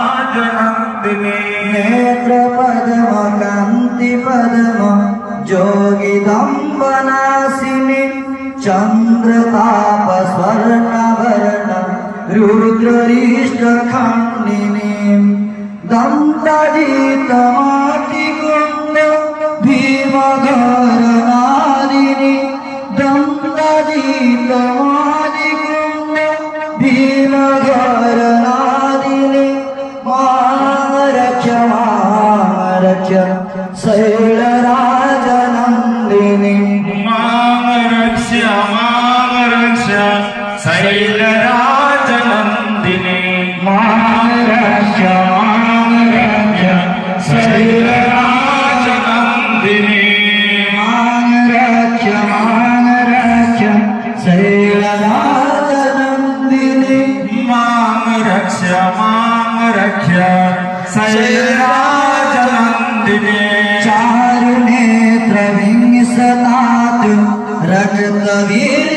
राजनंदिनी नेत्र पद्म कांति पद्म जोगिदंबनासिनी चंद्रताप स्वर्णवर्ण रुद्ररिष्टखंडिनी दंताजितमातिकुंड भीमघरनादिनी दंताजितमातिकुंड भीमघरनादिनी मारक्ष शैलराजनंदिनी मांगरक्ष शैलराजनंदिनी मारक्ष शैलराजनंदिनी मारक्ष शैलराजनंदिनी मांगरक्ष शैलराजनंदिनी चारु नेत्र विंशतात रक्त वीर